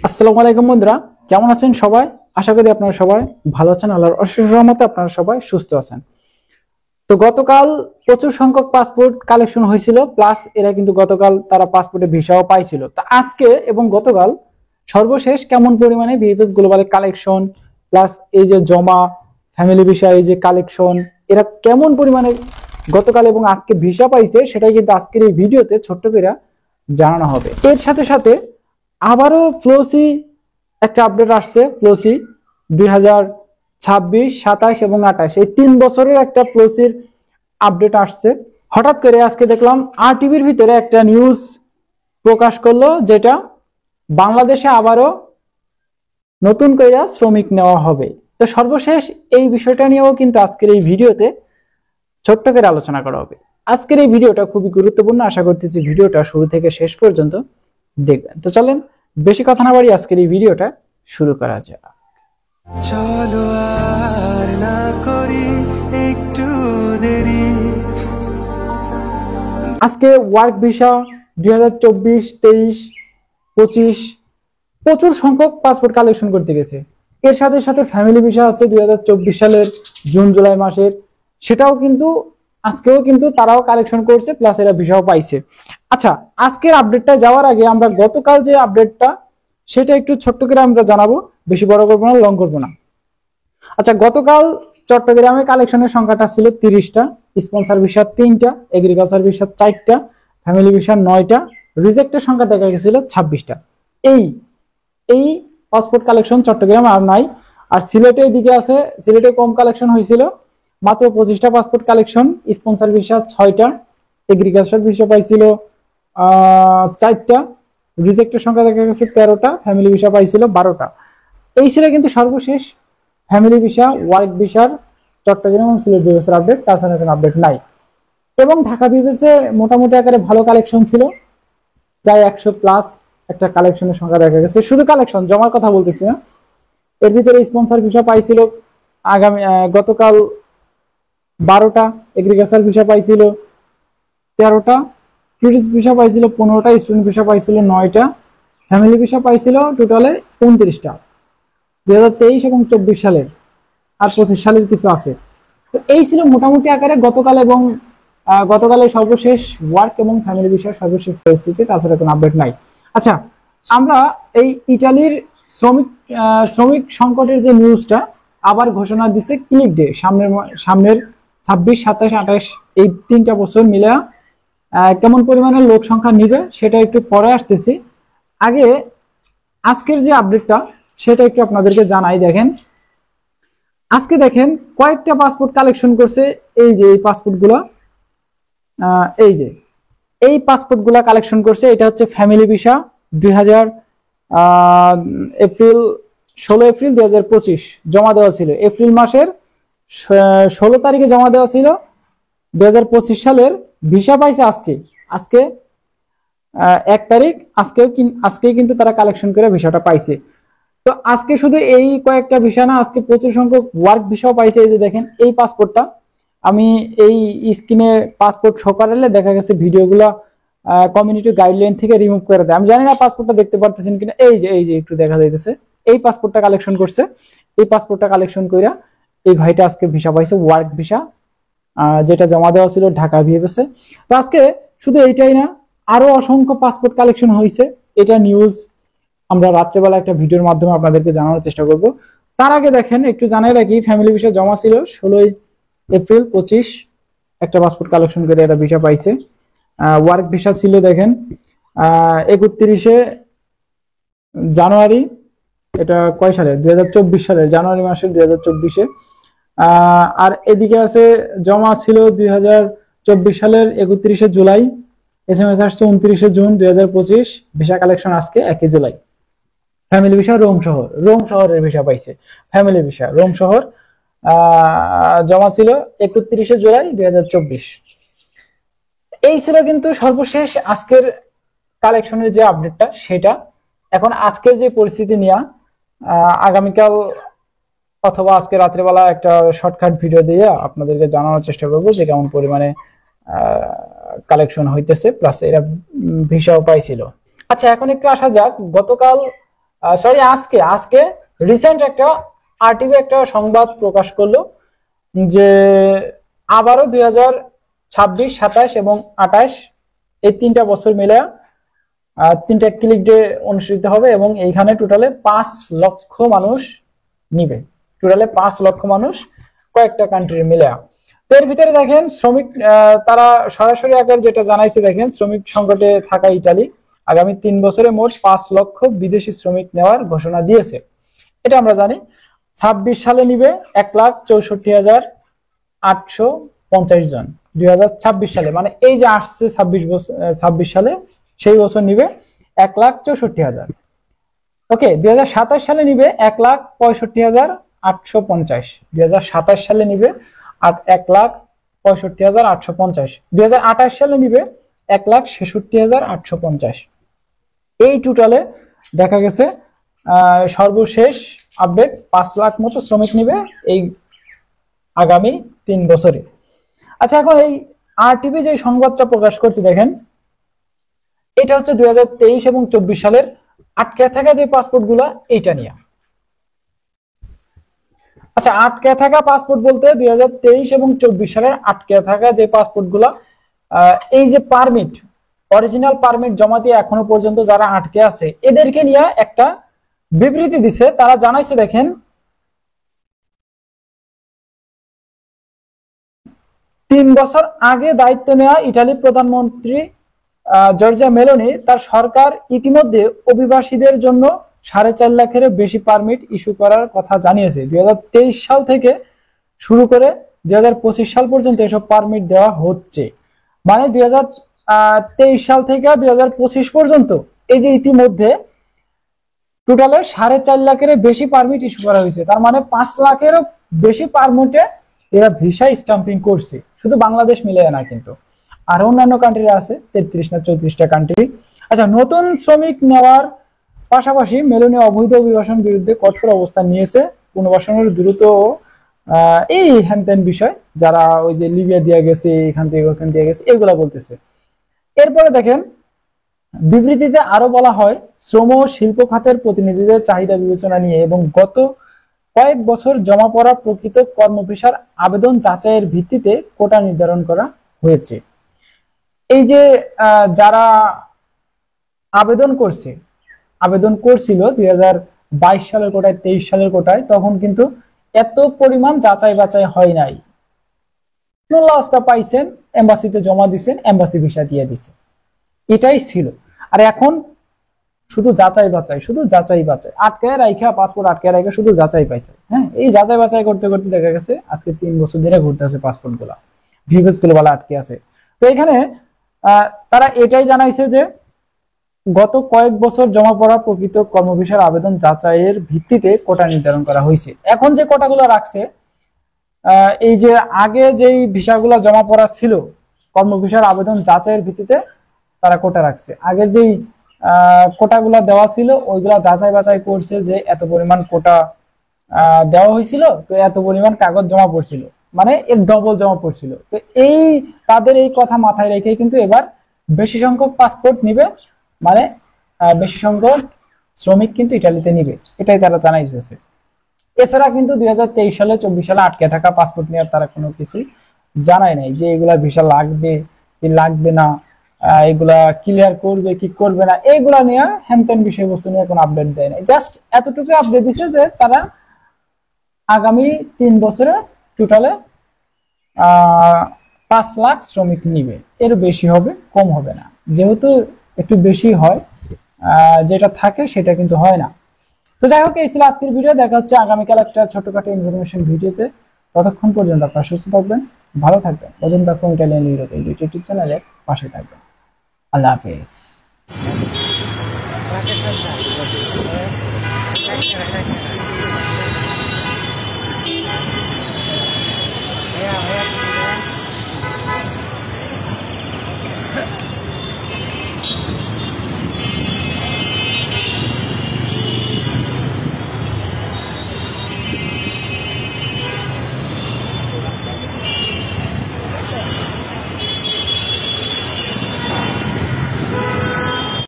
আসসালামু আলাইকুম বন্ধুরা, কেমন আছেন সবাই? আশা করি আপনারা সবাই ভালো আছেন। আল্লাহর অশেষ রহমতে আপনারা সবাই সুস্থ আছেন। তো গতকাল প্রচুর সংখ্যক পাসপোর্ট কালেকশন হয়েছিল, প্লাস এরা কিন্তু গতকাল তারা পাসপোর্টে ভিসাও পাইছিল। তো আজকে এবং গতকাল সর্বশেষ কেমন পরিমাণে ভিএফএস গ্লোবালের কালেকশন, প্লাস এই যে জমা ফ্যামিলি ভিসা, এই যে কালেকশন, এরা কেমন পরিমাণে গতকাল এবং আজকে ভিসা পাইছে, সেটাই কিন্তু আজকের এই ভিডিওতে ছোট্ট করে জানানো হবে। এর সাথে সাথে আবারও ফ্লোসি একটা আপডেট আসছে। ফ্লোসি 2026, 27 এবং 28 এই 3 বছরের একটা ফ্লোসির আপডেট আসছে। হঠাৎ করে আজকে দেখলাম আরটিভির ভিতরে একটা নিউজ প্রকাশ করলো, যেটা বাংলাদেশে আবারও নতুন করে শ্রমিক নেওয়া হবে। তো সর্বশেষ এই বিষয়টা নিয়েও কিন্তু আজকের এই ভিডিওতে ছোট্ট করে আলোচনা করা হবে। আজকের এই ভিডিওটা খুবই গুরুত্বপূর্ণ, আশা করতেছি ভিডিওটা শুরু থেকে শেষ পর্যন্ত দেখবেন। তো চলেন বেশি কথা না বাড়ি আজকের এই ভিডিওটা শুরু করা যাক। চলো আর না করি একটু দেরি। আজকে ওয়ার্ক ভিসা 2024, 23, 25 প্রচুর সংখ্যক পাসপোর্ট কালেকশন করতে গেছে। এর সাথে সাথে ফ্যামিলি ভিসা আছে 2024 সালের জুন জুলাই মাসের, সেটাও কিন্তু আজকেও কিন্তু তারাও কালেকশন করছে, প্লাস এরা ভিসাও পাইছে। আচ্ছা, আজকের আপডেটটা যাওয়ার আগে আমরা গতকাল যে আপডেটটা সেটা একটু ছোট্ট করে আমরা জানাবো, বেশি বড় করবো না, লং করবো না। আচ্ছা, গতকাল চট্টগ্রামে কালেকশনের সংখ্যাটা ছিল 30টা, স্পন্সর ভিসা 3টা, এগ্রিকালচার ভিসা 4টা, ফ্যামিলি ভিসা 9টা, রিজেক্টের সংখ্যা দেখা গেছিল 26টা। এই এই পাসপোর্ট কালেকশন চট্টগ্রামে আর নাই। আর সিলেটে এদিকে আছে, সিলেটে কম কালেকশন হয়েছিল, মাত্র 25টা পাসপোর্ট কালেকশন, স্পন্সর ভিসা 6টা, এগ্রিকালচার ভিসা পাইছিল 4টা, রিজেক্টের সংখ্যা দেখা গেছে 13টা, ফ্যামিলি ভিসা পাইছিল 12টা। এই ছিল কিন্তু সর্বশেষ ফ্যামিলি ভিসা, ওয়ার্ক ভিসার চট্টগ্রাম এবং সিলেট বিভাগের আপডেট। তাছাড়া কোনো আপডেট নাই। এবং ঢাকা বিভাগে মোটামুটি আকারে ভালো কালেকশন ছিল, প্রায় 100+ একটা কালেকশনের সংখ্যা দেখা গেছে। শুধু কালেকশন, জমার কথা বলতেছি না। এর ভিতরে স্পন্সর ভিসা পাইছিল গতকাল 12টা, এগ্রিকালচার ভিসা পাইছিল 13টা, টুরিস্ট ভিসা পাইছিল 15টা, স্টুডেন্ট ভিসা পাইছিল 9টা, ফ্যামিলি ভিসা পাইছিল টোটালে 29টা 2023 এবং 24 সালের, আর 25 সালের কিছু আছে। তো এই ছিল মোটামুটি আকারে গতকাল এবং গতকালের সর্বশেষ ওয়ার্ক এবং ফ্যামিলি বিষয়ের সর্বশেষ পরিস্থিতি। তাছাড়া কোনো আপডেট নাই। আচ্ছা, আমরা এই ইটালির শ্রমিক সংকটের যে নিউজটা আবার ঘোষণা দিছে ক্লিক ডে, সামনের 26, 27, 28 এই 3টা বছর মিলে কেমন পরিমাণে লোক সংখ্যা নিবে সেটা একটু পরে আসতেছি। আগে আজকের যে আপডেটটা সেটা একটু আপনাদেরকে জানাই। দেখেন, আজকে দেখেন কয়েকটা পাসপোর্ট কালেকশন করছে। এই যে এই পাসপোর্টগুলো, এই যে এই পাসপোর্টগুলো কালেকশন করছে। এটা হচ্ছে ফ্যামিলি ভিসা 2000 এপ্রিল 16 এপ্রিল 2025 জমা দেওয়া ছিল। এপ্রিল মাসের 16 তারিখে জমা দেওয়া ছিল। 2025 সালের ভিসা পাইছে আজকে 1 তারিখ। আজকেই কিন্তু তারা কালেকশন করে ভিসাটা পাইছে। তো আজকে শুধু এই কয়েকটা ভিসা না, আজকে প্রচুর সংখ্যক ওয়ার্ক ভিসাও পাইছে। এই যে দেখেন এই পাসপোর্টটা, আমি এই স্ক্রিনে পাসপোর্ট শো করালে দেখা গেছে ভিডিওগুলো কমিউনিটি গাইডলাইন থেকে রিমুভ করে দেয়। আমি জানি না পাসপোর্টটা দেখতে পারতেছেন কিনা। এই যে একটু দেখা যাইতেছে, এই পাসপোর্টটা কালেকশন করছে। এই পাসপোর্টটা কালেকশন কইরা এই ভাইটা আজকে ভিসা পাইছে, ওয়ার্ক ভিসা, যেটা জমা দেওয়া ছিল ঢাকা ভিএফএস এ। তো আজকে শুধু এইটাই না, আরো অসংখ্য পাসপোর্ট কালেকশন হয়েছে। এটা নিউজ আমরা রাত্রেবেলা একটা ভিডিওর মাধ্যমে আপনাদেরকে জানানোর চেষ্টা করব। তার আগে দেখেন একটু জানাই রাখি, ফ্যামিলি ভিসা জমা ছিল 16 এপ্রিল 25, একটা পাসপোর্ট কালেকশন করে একটা ভিসা পাইছে। ওয়ার্ক ভিসা ছিল দেখেন 31 জানুয়ারি, এটা কয় সালে, 2024 সালের জানুয়ারি মাসের 2024-এ। আর এদিকে আছে জমা ছিল 2024 সালের 31 জুলাই, SMS আসছে 29 জুন 2025, ভিসা কালেকশন আজকে 1 জুলাই। ফ্যামিলি ভিসা রোম শহরের ভিসা পাইছে। ফ্যামিলি ভিসা রোম শহর জমা ছিল 31 জুলাই 2024। এই ছিল কিন্তু সর্বশেষ আজকের কালেকশনের যে আপডেটটা সেটা। এখন আজকের যে পরিস্থিতি নিয়ে আগামীকাল অথবা আজকে রাত্রেবেলা একটা শর্টকাট ভিডিও দিয়ে আপনাদেরকে জানানোর চেষ্টা করবো যে কেমন পরিমাণে কালেকশন হইতেছে, প্লাস এরা ভিসাও পাইছিল। আচ্ছা, এখন একটু আসা যাক গতকাল সরি আজকে আজকে রিসেন্ট একটা আরটিভি একটা সংবাদ প্রকাশ করলো যে আবারও 2026, 27 এবং 28 এই 3টা বছর মিলে 3টা ক্লিক ডে অনুষ্ঠিত হবে এবং এইখানে টোটালে 5 লক্ষ মানুষ নিবে। টোটালে 5 লক্ষ মানুষ কয়েকটা কান্ট্রি মিলে। তো এর ভিতরে দেখেন শ্রমিক তারা সরাসরি আগের যেটা জানাইছে, দেখেন শ্রমিক সংকটে থাকা ইতালি আগামী 3 বছরে মোট 5 লক্ষ বিদেশি শ্রমিক নেওয়ার ঘোষণা দিয়েছে। এটা আমরা জানি। 26 সালে নিবে 1,64,850 জন। 2026 সালে মানে এই যে আসছে 26 সালে, সেই বছর নিবে 1,64,000। ওকে, 2027 সালে নিবে 1,65,850। 2027 সালে নিবে 1,65,850। 2028 সালে নিবে 1,66,850। এই টোটালে দেখা গেছে সর্বশেষ আপডেট 5 লাখ মতো শ্রমিক নিবে এই আগামী 3 বছরে। আচ্ছা, এখন এই আরটিভি যে সংবাদটা প্রকাশ করছে দেখেন, এটা হচ্ছে 2023 এবং 24 সালের আটকে থাকা যে পাসপোর্ট গুলা, এইটা নিয়ে। আচ্ছা, আটকে থাকা পাসপোর্ট বলতে 2023 এবং 24 সালের আটকে থাকা যে পাসপোর্ট গুলা, এই যে পারমিট, অরিজিনাল পারমিট জমা দিয়ে এখনো পর্যন্ত যারা আটকে আছে, এদেরকে নিয়ে একটা বিবৃতি দিছে। তারা জানাইছে দেখেন, 3 বছর আগে দায়িত্ব নেওয়া ইটালি প্রধানমন্ত্রী জর্জিয়া মেলোনি তার সরকার ইতিমধ্যে অভিবাসীদের জন্য 4.5 লাখের বেশি পারমিট ইস্যু করার কথা জানিয়েছে। 2023 সাল থেকে শুরু করে 2025 সাল পর্যন্ত এসব পারমিট দেওয়া হচ্ছে। মানে 2023 সাল থেকে 2025 পর্যন্ত এই যে ইতিমধ্যে টোটালে 4.5 লাখের বেশি পারমিট ইস্যু করা হয়েছে। তার মানে 5 লাখেরও বেশি পারমিটে এরা ভিসা স্টাম্পিং করছে, শুধু বাংলাদেশ মিলে না কিন্তু, আর অন্যান্য কান্ট্রি আছে 33 না 34টা কান্ট্রি। আচ্ছা, নতুন শ্রমিক নেওয়ার পাশাপাশি মেলোনি অবৈধ অভিবাসন বিরুদ্ধে কঠোর অবস্থান নিয়েছে। পুনর্বাসনের দ্রুত এই হ্যানত্যান বিষয়, যারা ওই যে লিবিয়া দিয়ে গেছে, এখান থেকে ওখান দিয়ে গেছে, এগুলা বলতেছে। এরপরে দেখেন বিবৃতিতে আরো বলা হয়, শ্রম ও শিল্প খাতের প্রতিনিধিদের চাহিদা বিবেচনা নিয়ে এবং গত কয়েক বছর জমা পড়া প্রকৃত কর্মভিসার আবেদন যাচাইয়ের ভিত্তিতে কোটা নির্ধারণ করা হয়েছে। এই যে যারা আবেদন করছিল 2022 সালের কোটায়, 23 সালের কোটায়, তখন কিন্তু এত পরিমাণ যাচাই বাছাই হয় নাই। লাস্টটা পাইছেন, এম্বাসিতে জমা দিছেন, এম্বাসি ভিসা দিয়ে দিছে, এটাই ছিল। আর এখন শুধু যাচাই বাছাই, আটকায় রাখা, পাসপোর্ট আটকায় রাখা, শুধু যাচাই বাছাই। হ্যাঁ, এই যাচাই বাছাই করতে করতে দেখা গেছে আজকে 3 বছর ধরে ঘুরতেছে পাসপোর্ট গুলা, ভিভিএস গুলো বলা আটকে আছে। তো এখানে তারা এটাই জানাইছে যে গত কয়েক বছর জমা পড়া প্রকৃত কর্মভিসার আবেদন যাচাইয়ের ভিত্তিতে কোটা নির্ধারণ করা হয়েছে। এখন যে কোটাগুলো রাখছে, এই যে আগে যেই ভিসাগুলো জমা পড়া ছিল কর্মভিসার আবেদন যাচাইয়ের ভিত্তিতে, তারা কোটা রাখছে। আগের যেই কোটাগুলা দেওয়া ছিল ওইগুলা যাচাই বাছাই করছে যে এত পরিমাণ কোটা দেওয়া হয়েছিল, তো এত পরিমাণ কাগজ জমা পড়ছিল, মানে এর ডবল জমা পড়ছিল। তো এই তাদের এই কথা মাথায় রেখে কিন্তু এবার বেশি সংখ্যক পাসপোর্ট নিবে, মানে বেশি সংখ্যক শ্রমিক কিন্তু ইটালিতে নিবে, এটাই তারা জানাইছে। এছাড়া কিন্তু 2023 সালে 24 সালে আটকে থাকা পাসপোর্ট নেওয়ার তারা কোনো কিছুই জানায় নাই, যে এগুলা ভিসা লাগবে কি লাগবে না, এগুলা ক্লিয়ার করবে কি করবে না, এইগুলা নিয়ে হ্যানত্যান বিষয়বস্তু নিয়ে কোনো আপডেট দেয় নাই। জাস্ট এতটুকু আপডেট দিছে যে তারা আগামী 3 বছরে টোটালে 5 লাখ শ্রমিক নিবে, এর বেশি হবে, কম হবে না। যেহেতু একটু বেশি হয়, যেটা থাকে সেটা কিন্তু হয় না। তো যাই হোক, এই ছিল আজকের ভিডিও। দেখা হচ্ছে আগামীকাল একটা ছোটখাটো ইনফরমেশন ভিডিওতে। ততক্ষণ পর্যন্ত আপনারা সুস্থ থাকবেন, ভালো থাকবেন। Ajanta from Italian Europe YouTube চ্যানেলের পাশে থাকবেন। আল্লাহ হাফেজ।